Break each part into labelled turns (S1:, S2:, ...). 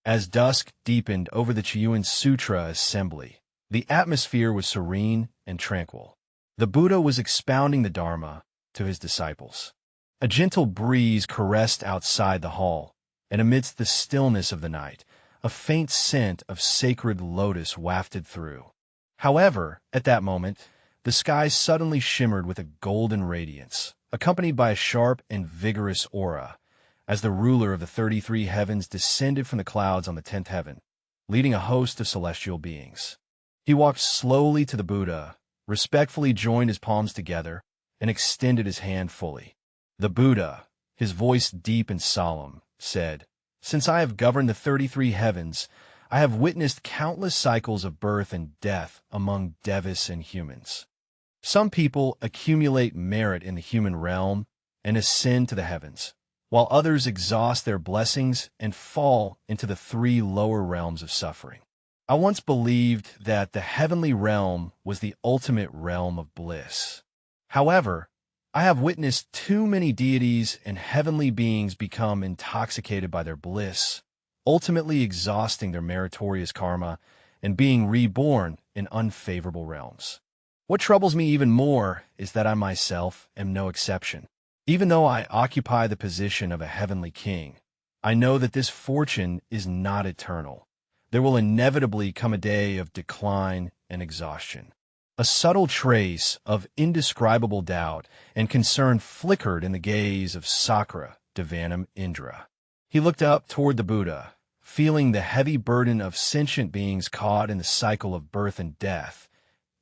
S1: As dusk deepened over the Chiyuan Sutra assembly, the atmosphere was serene and tranquil. The Buddha was expounding the Dharma to his disciples. A gentle breeze caressed outside the hall, and amidst the stillness of the night, a faint scent of sacred lotus wafted through. However, at that moment, the sky suddenly shimmered with a golden radiance, accompanied by a sharp and vigorous aura, as the ruler of the 33 heavens descended from the clouds on the 10th heaven, leading a host of celestial beings. He walked slowly to the Buddha, respectfully joined his palms together, and extended his hand fully. The Buddha, his voice deep and solemn, said, "Since I have governed the 33 heavens, I have witnessed countless cycles of birth and death among devas and humans. Some people accumulate merit in the human realm and ascend to the heavens, while others exhaust their blessings and fall into the 3 lower realms of suffering. I once believed that the heavenly realm was the ultimate realm of bliss. However, I have witnessed too many deities and heavenly beings become intoxicated by their bliss, ultimately exhausting their meritorious karma and being reborn in unfavorable realms. What troubles me even more is that I myself am no exception. Even though I occupy the position of a heavenly king, I know that this fortune is not eternal. There will inevitably come a day of decline and exhaustion." A subtle trace of indescribable doubt and concern flickered in the gaze of Sakra Devanam Indra. He looked up toward the Buddha, feeling the heavy burden of sentient beings caught in the cycle of birth and death,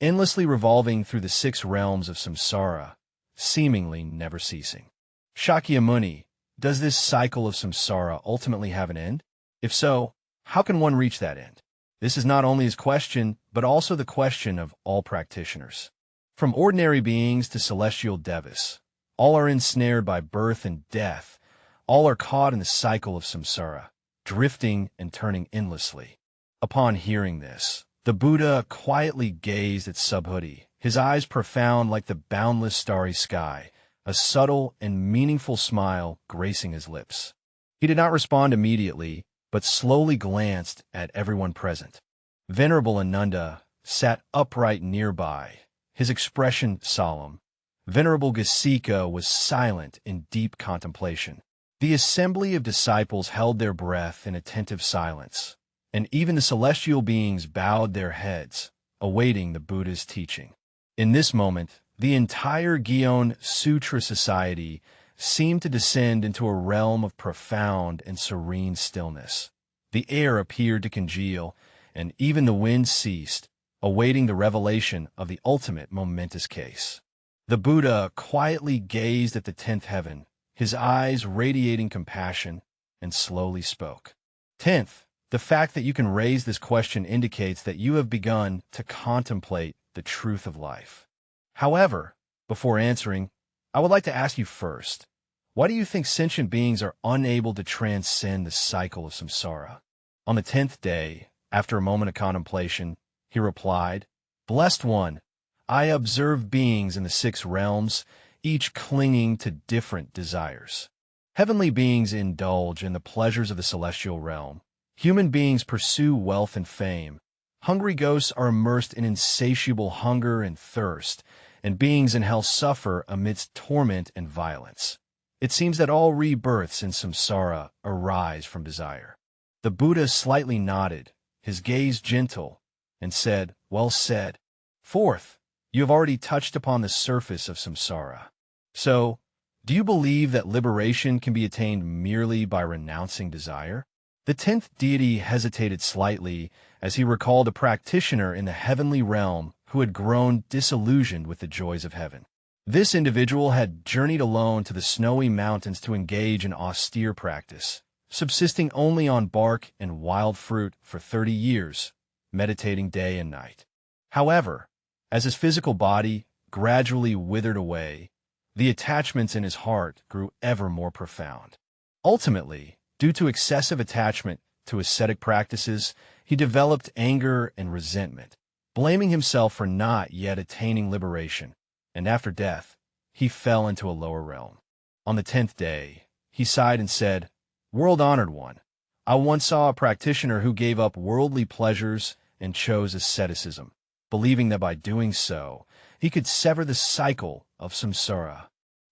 S1: endlessly revolving through the 6 realms of samsara, seemingly never ceasing. "Shakyamuni, does this cycle of samsara ultimately have an end? If so, how can one reach that end?" This is not only his question, but also the question of all practitioners. From ordinary beings to celestial devas, all are ensnared by birth and death, all are caught in the cycle of samsara, drifting and turning endlessly. Upon hearing this, the Buddha quietly gazed at Subhuti, his eyes profound like the boundless starry sky, a subtle and meaningful smile gracing his lips. He did not respond immediately, but slowly glanced at everyone present. Venerable Ananda sat upright nearby, his expression solemn. Venerable Gasika was silent in deep contemplation. The assembly of disciples held their breath in attentive silence, and even the celestial beings bowed their heads, awaiting the Buddha's teaching. In this moment, the entire Gyeon Sutra society seemed to descend into a realm of profound and serene stillness. The air appeared to congeal, and even the wind ceased, awaiting the revelation of the ultimate momentous case. The Buddha quietly gazed at the 10th heaven, his eyes radiating compassion, and slowly spoke. "10th, the fact that you can raise this question indicates that you have begun to contemplate the truth of life. However, before answering, I would like to ask you first, why do you think sentient beings are unable to transcend the cycle of samsara?" On the 10th day, after a moment of contemplation, he replied, "Blessed One, I observe beings in the 6 realms, each clinging to different desires. Heavenly beings indulge in the pleasures of the celestial realm. Human beings pursue wealth and fame. Hungry ghosts are immersed in insatiable hunger and thirst, and beings in hell suffer amidst torment and violence. It seems that all rebirths in samsara arise from desire." The Buddha slightly nodded, his gaze gentle, and said, "Well said. 4th, you have already touched upon the surface of samsara. So, do you believe that liberation can be attained merely by renouncing desire?" The 10th deity hesitated slightly as he recalled a practitioner in the heavenly realm who had grown disillusioned with the joys of heaven. This individual had journeyed alone to the snowy mountains to engage in austere practice, subsisting only on bark and wild fruit for 30 years, meditating day and night. However, as his physical body gradually withered away, the attachments in his heart grew ever more profound. Ultimately, due to excessive attachment to ascetic practices, he developed anger and resentment, blaming himself for not yet attaining liberation, and after death, he fell into a lower realm. On the 10th day, he sighed and said, "World-honored one, I once saw a practitioner who gave up worldly pleasures and chose asceticism, believing that by doing so, he could sever the cycle of samsara.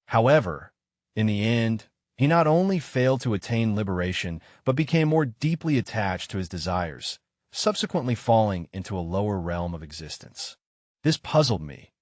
S1: However, in the end, he not only failed to attain liberation, but became more deeply attached to his desires, subsequently falling into a lower realm of existence. This puzzled me.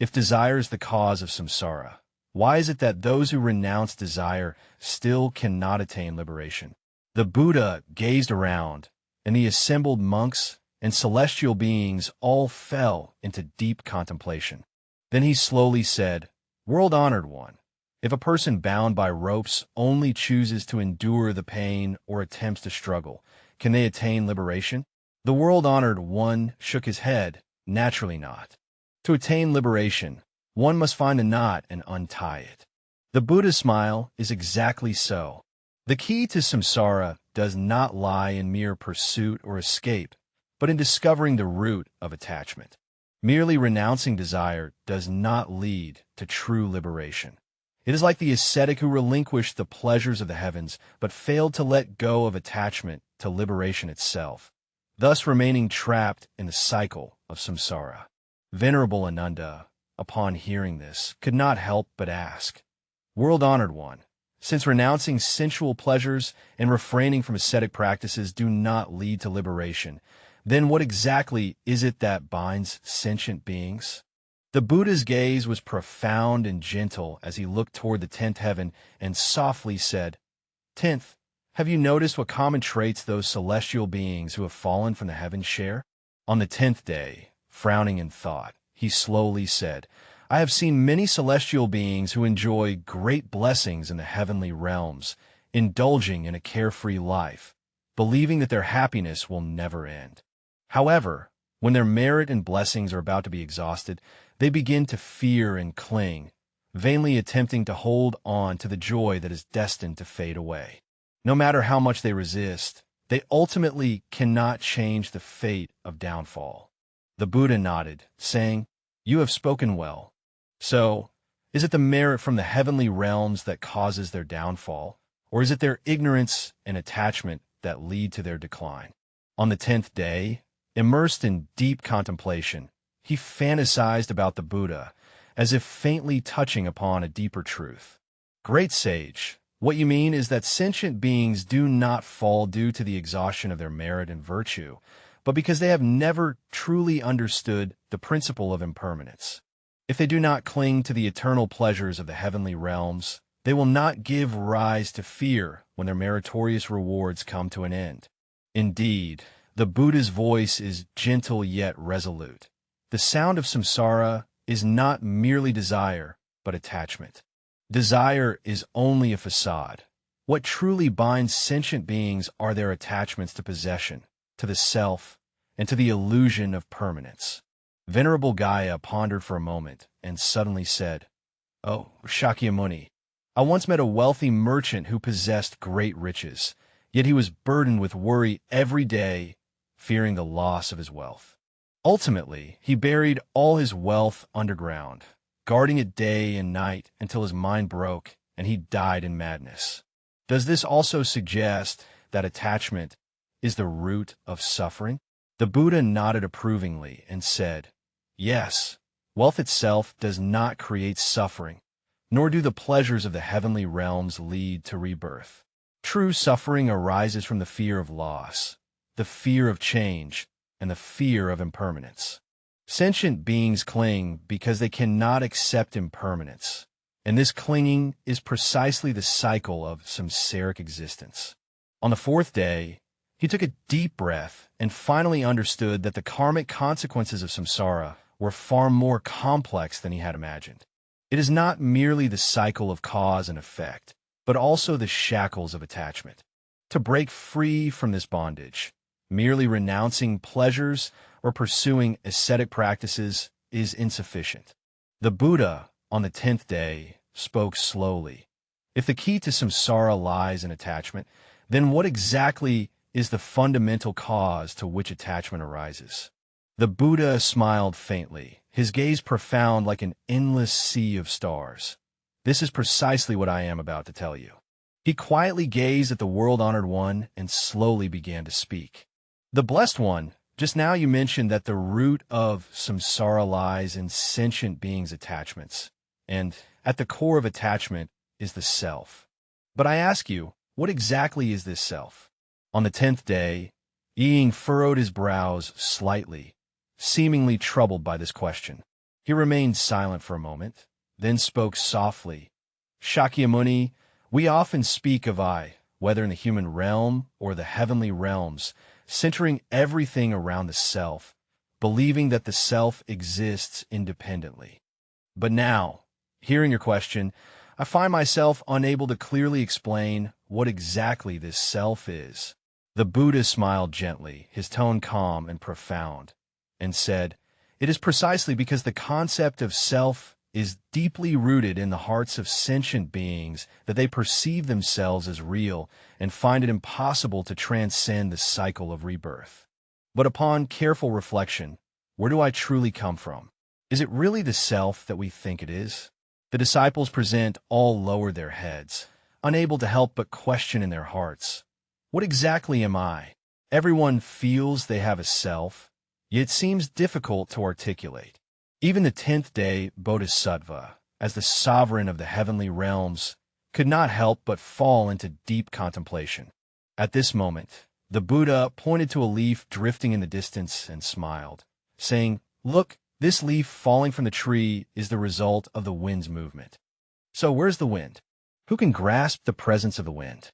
S1: If desire is the cause of samsara, why is it that those who renounce desire still cannot attain liberation? The Buddha gazed around, and the assembled monks and celestial beings all fell into deep contemplation. Then he slowly said, "World-honored one, if a person bound by ropes only chooses to endure the pain or attempts to struggle, can they attain liberation?" The world-honored one shook his head. Naturally not. To attain liberation, one must find a knot and untie it. The Buddha's smile is exactly so. The key to samsara does not lie in mere pursuit or escape, but in discovering the root of attachment. Merely renouncing desire does not lead to true liberation. It is like the ascetic who relinquished the pleasures of the heavens, but failed to let go of attachment to liberation itself, thus remaining trapped in the cycle of samsara. Venerable Ananda, upon hearing this, could not help but ask, "World-honored one, since renouncing sensual pleasures and refraining from ascetic practices do not lead to liberation, then what exactly is it that binds sentient beings?" The Buddha's gaze was profound and gentle as he looked toward the 10th heaven and softly said, "10th, have you noticed what common traits those celestial beings who have fallen from the heavens share?" On the 10th day, frowning in thought, he slowly said, "I have seen many celestial beings who enjoy great blessings in the heavenly realms, indulging in a carefree life, believing that their happiness will never end. However, when their merit and blessings are about to be exhausted, they begin to fear and cling, vainly attempting to hold on to the joy that is destined to fade away. No matter how much they resist, they ultimately cannot change the fate of downfall." The Buddha nodded, saying, "You have spoken well. So, is it the merit from the heavenly realms that causes their downfall, or is it their ignorance and attachment that lead to their decline?" On the 10th day, immersed in deep contemplation, he fantasized about the Buddha, as if faintly touching upon a deeper truth. "Great sage, what you mean is that sentient beings do not fall due to the exhaustion of their merit and virtue, but because they have never truly understood the principle of impermanence. If they do not cling to the eternal pleasures of the heavenly realms, they will not give rise to fear when their meritorious rewards come to an end." Indeed, the Buddha's voice is gentle yet resolute. The sound of samsara is not merely desire, but attachment. Desire is only a facade. What truly binds sentient beings are their attachments to possession, to the self, and to the illusion of permanence. Venerable Gaia pondered for a moment and suddenly said, "Oh, Shakyamuni, I once met a wealthy merchant who possessed great riches, yet he was burdened with worry every day, fearing the loss of his wealth. Ultimately, he buried all his wealth underground, guarding it day and night until his mind broke and he died in madness. Does this also suggest that attachment is the root of suffering?" The Buddha nodded approvingly and said, "Yes, wealth itself does not create suffering, nor do the pleasures of the heavenly realms lead to rebirth. True suffering arises from the fear of loss, the fear of change, and the fear of impermanence. Sentient beings cling because they cannot accept impermanence, and this clinging is precisely the cycle of samsaric existence." On the 4th day, he took a deep breath and finally understood that the karmic consequences of samsara were far more complex than he had imagined. It is not merely the cycle of cause and effect, but also the shackles of attachment. To break free from this bondage, merely renouncing pleasures or pursuing ascetic practices is insufficient. The Buddha, on the 10th day, spoke slowly. If the key to samsara lies in attachment, then what exactly is the fundamental cause to which attachment arises? The Buddha smiled faintly, his gaze profound like an endless sea of stars. "This is precisely what I am about to tell you." He quietly gazed at the world-honored one and slowly began to speak. The Blessed One, just now you mentioned that the root of samsara lies in sentient beings' attachments, and at the core of attachment is the self. But I ask you, what exactly is this self? On the 10th day, Ying furrowed his brows slightly, seemingly troubled by this question. He remained silent for a moment, then spoke softly. Shakyamuni, we often speak of I, whether in the human realm or the heavenly realms, centering everything around the self, believing that the self exists independently. But now, hearing your question, I find myself unable to clearly explain what exactly this self is. The Buddha smiled gently, his tone calm and profound, and said, "It is precisely because the concept of self is deeply rooted in the hearts of sentient beings that they perceive themselves as real and find it impossible to transcend the cycle of rebirth. But upon careful reflection, where do I truly come from? Is it really the self that we think it is?" The disciples present all lowered their heads, unable to help but question in their hearts, "What exactly am I?" Everyone feels they have a self, yet it seems difficult to articulate. Even the 10th day Bodhisattva, as the sovereign of the heavenly realms, could not help but fall into deep contemplation. At this moment, the Buddha pointed to a leaf drifting in the distance and smiled, saying, "Look, this leaf falling from the tree is the result of the wind's movement." So where's the wind? Who can grasp the presence of the wind?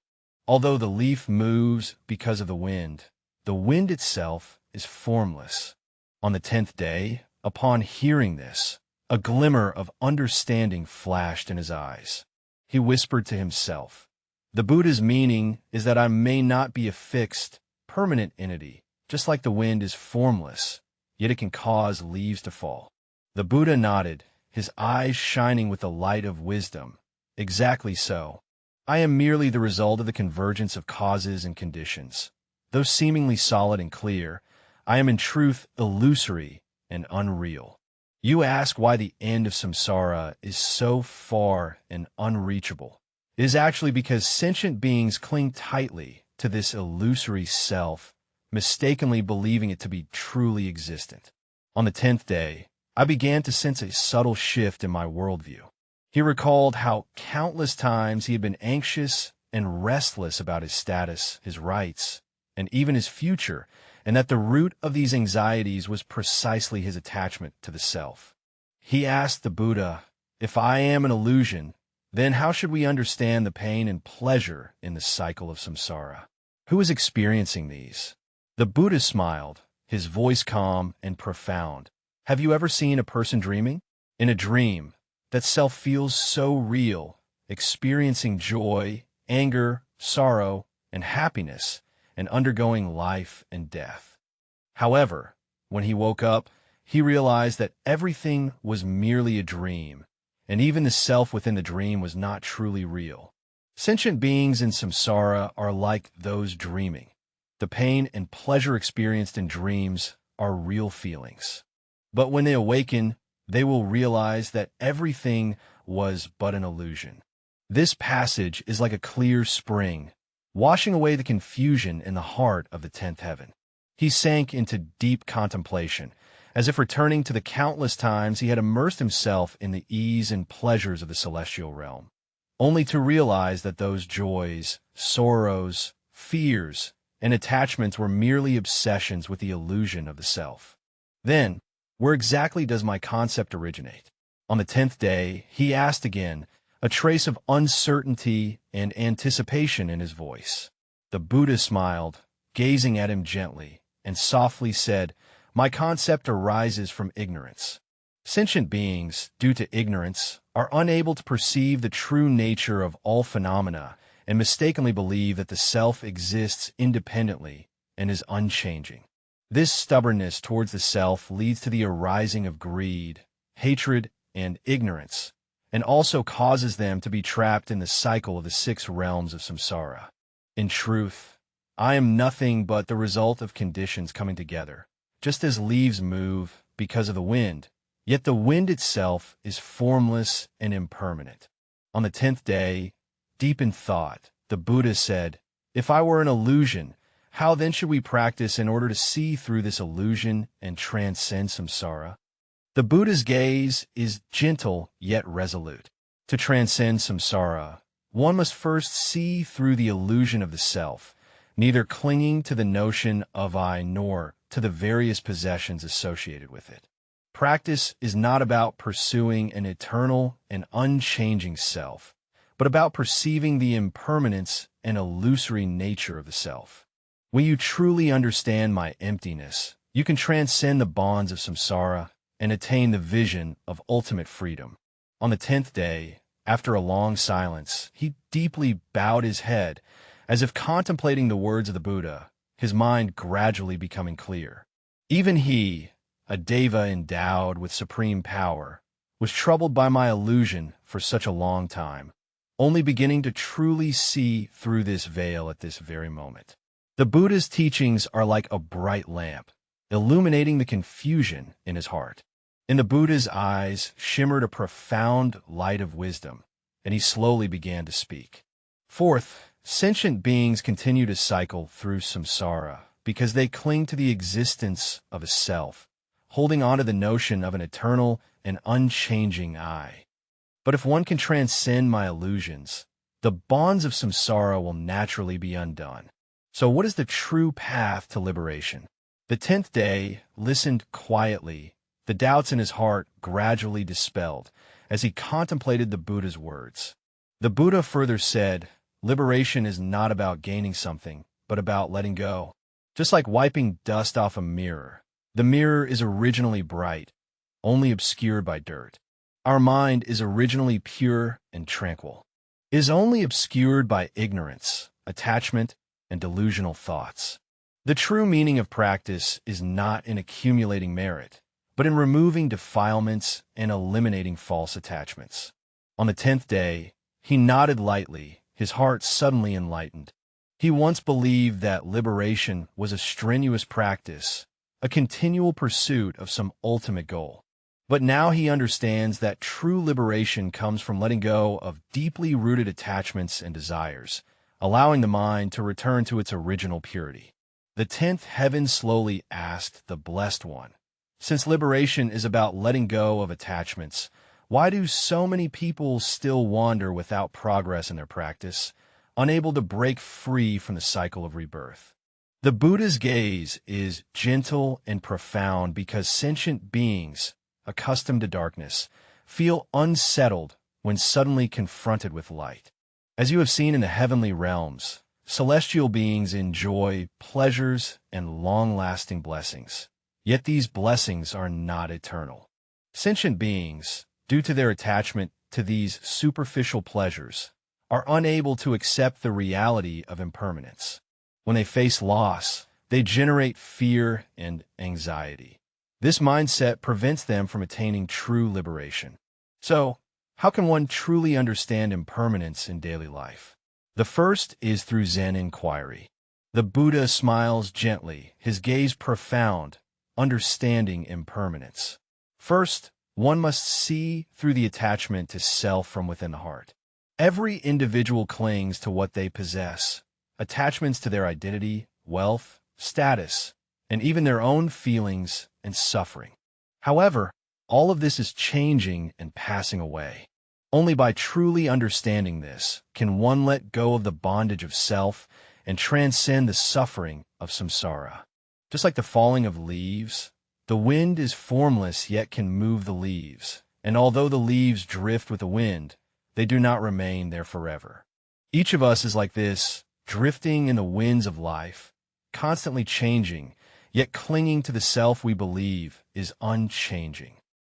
S1: Although the leaf moves because of the wind itself is formless. On the 10th day, upon hearing this, a glimmer of understanding flashed in his eyes. He whispered to himself, "The Buddha's meaning is that I may not be a fixed, permanent entity, just like the wind is formless, yet it can cause leaves to fall." The Buddha nodded, his eyes shining with the light of wisdom. "Exactly so. I am merely the result of the convergence of causes and conditions. Though seemingly solid and clear, I am in truth illusory and unreal. You ask why the end of samsara is so far and unreachable. It is actually because sentient beings cling tightly to this illusory self, mistakenly believing it to be truly existent." On the 10th day, I began to sense a subtle shift in my worldview. He recalled how countless times he had been anxious and restless about his status, his rights, and even his future, and that the root of these anxieties was precisely his attachment to the self. He asked the Buddha, "If I am an illusion, then how should we understand the pain and pleasure in the cycle of samsara? Who is experiencing these?" The Buddha smiled, his voice calm and profound. "Have you ever seen a person dreaming? In a dream, that self feels so real, experiencing joy, anger, sorrow, and happiness, and undergoing life and death. However, when he woke up, he realized that everything was merely a dream, and even the self within the dream was not truly real. Sentient beings in samsara are like those dreaming. The pain and pleasure experienced in dreams are real feelings. But when they awaken, they will realize that everything was but an illusion. This passage is like a clear spring, washing away the confusion in the heart of the 10th heaven. He sank into deep contemplation, as if returning to the countless times he had immersed himself in the ease and pleasures of the celestial realm, only to realize that those joys, sorrows, fears, and attachments were merely obsessions with the illusion of the self. Then, where exactly does my concept originate? On the 10th day, he asked again, a trace of uncertainty and anticipation in his voice. The Buddha smiled, gazing at him gently, and softly said, "My concept arises from ignorance. Sentient beings, due to ignorance, are unable to perceive the true nature of all phenomena and mistakenly believe that the self exists independently and is unchanging. This stubbornness towards the self leads to the arising of greed, hatred, and ignorance, and also causes them to be trapped in the cycle of the 6 realms of samsara. In truth, I am nothing but the result of conditions coming together, just as leaves move because of the wind, yet the wind itself is formless and impermanent." On the 10th day, deep in thought, the Buddha said, "If I were an illusion, how then should we practice in order to see through this illusion and transcend samsara?" The Buddha's gaze is gentle yet resolute. To transcend samsara, one must first see through the illusion of the self, neither clinging to the notion of I nor to the various possessions associated with it. Practice is not about pursuing an eternal and unchanging self, but about perceiving the impermanence and illusory nature of the self. When you truly understand my emptiness, you can transcend the bonds of samsara and attain the vision of ultimate freedom. On the 10th day, after a long silence, he deeply bowed his head, as if contemplating the words of the Buddha, his mind gradually becoming clear. Even he, a deva endowed with supreme power, was troubled by my illusion for such a long time, only beginning to truly see through this veil at this very moment. The Buddha's teachings are like a bright lamp, illuminating the confusion in his heart. In the Buddha's eyes shimmered a profound light of wisdom, and he slowly began to speak. Fourth, sentient beings continue to cycle through samsara because they cling to the existence of a self, holding on to the notion of an eternal and unchanging I. But if one can transcend my illusions, the bonds of samsara will naturally be undone. So what is the true path to liberation? The 10th day listened quietly, the doubts in his heart gradually dispelled as he contemplated the Buddha's words. The Buddha further said, "Liberation is not about gaining something, but about letting go. Just like wiping dust off a mirror, the mirror is originally bright, only obscured by dirt. Our mind is originally pure and tranquil. It is only obscured by ignorance, attachment, and delusional thoughts. The true meaning of practice is not in accumulating merit, but in removing defilements and eliminating false attachments." On the 10th day, he nodded lightly, his heart suddenly enlightened. He once believed that liberation was a strenuous practice, a continual pursuit of some ultimate goal. But now he understands that true liberation comes from letting go of deeply rooted attachments and desires, allowing the mind to return to its original purity. The 10th heaven slowly asked the Blessed One, "Since liberation is about letting go of attachments, why do so many people still wander without progress in their practice, unable to break free from the cycle of rebirth?" The Buddha's gaze is gentle and profound because sentient beings, accustomed to darkness, feel unsettled when suddenly confronted with light. As you have seen in the heavenly realms, celestial beings enjoy pleasures and long-lasting blessings. Yet these blessings are not eternal. Sentient beings, due to their attachment to these superficial pleasures, are unable to accept the reality of impermanence. When they face loss, they generate fear and anxiety. This mindset prevents them from attaining true liberation. So, how can one truly understand impermanence in daily life? The first is through Zen inquiry. The Buddha smiles gently, his gaze profound, understanding impermanence. First, one must see through the attachment to self from within the heart. Every individual clings to what they possess, attachments to their identity, wealth, status, and even their own feelings and suffering. However, all of this is changing and passing away. Only by truly understanding this can one let go of the bondage of self and transcend the suffering of samsara. Just like the falling of leaves, the wind is formless yet can move the leaves, and although the leaves drift with the wind, they do not remain there forever. Each of us is like this, drifting in the winds of life, constantly changing, yet clinging to the self we believe is unchanging.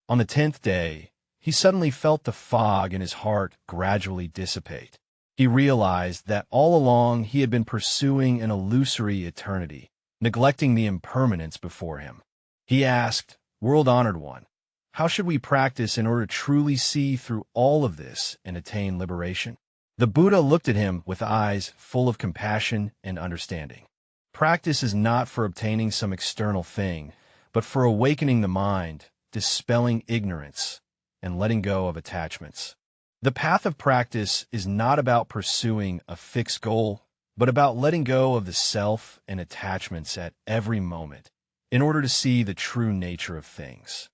S1: On the 10th day, he suddenly felt the fog in his heart gradually dissipate. He realized that all along he had been pursuing an illusory eternity, neglecting the impermanence before him. He asked, "World-honored one, how should we practice in order to truly see through all of this and attain liberation?" The Buddha looked at him with eyes full of compassion and understanding. Practice is not for obtaining some external thing, but for awakening the mind, dispelling ignorance, and letting go of attachments. The path of practice is not about pursuing a fixed goal, but about letting go of the self and attachments at every moment in order to see the true nature of things.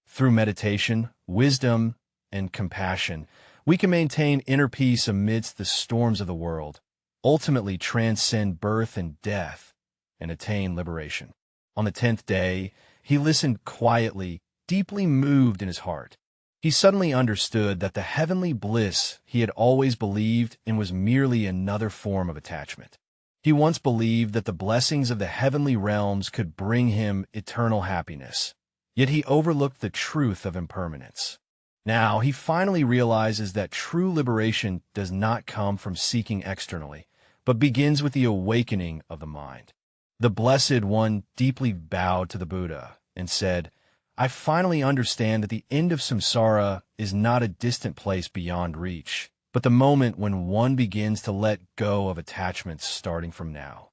S1: Through meditation, wisdom, and compassion, we can maintain inner peace amidst the storms of the world, ultimately transcend birth and death, and attain liberation. On the 10th day, he listened quietly, deeply moved in his heart. He suddenly understood that the heavenly bliss he had always believed in was merely another form of attachment. He once believed that the blessings of the heavenly realms could bring him eternal happiness, yet he overlooked the truth of impermanence. Now, he finally realizes that true liberation does not come from seeking externally, but begins with the awakening of the mind. The Blessed One deeply bowed to the Buddha and said, "I finally understand that the end of samsara is not a distant place beyond reach, but the moment when one begins to let go of attachments starting from now.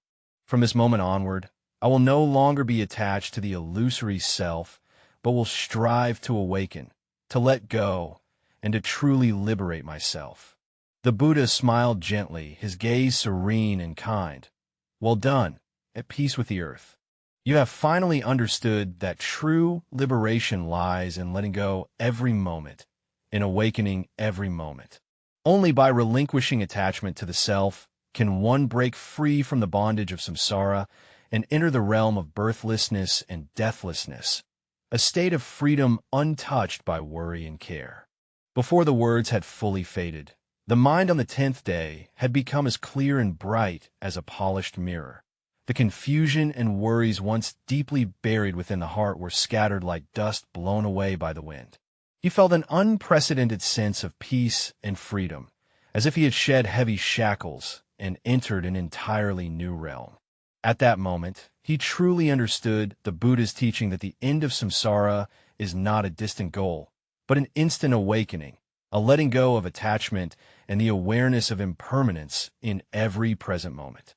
S1: From this moment onward, I will no longer be attached to the illusory self, but will strive to awaken, to let go, and to truly liberate myself." The Buddha smiled gently, his gaze serene and kind. "Well done, at peace with the earth. You have finally understood that true liberation lies in letting go every moment, in awakening every moment. Only by relinquishing attachment to the self can one break free from the bondage of samsara and enter the realm of birthlessness and deathlessness, a state of freedom untouched by worry and care." Before the words had fully faded, the mind on the 10th day had become as clear and bright as a polished mirror. The confusion and worries once deeply buried within the heart were scattered like dust blown away by the wind. He felt an unprecedented sense of peace and freedom, as if he had shed heavy shackles and entered an entirely new realm. At that moment, he truly understood the Buddha's teaching that the end of samsara is not a distant goal, but an instant awakening, a letting go of attachment and the awareness of impermanence in every present moment.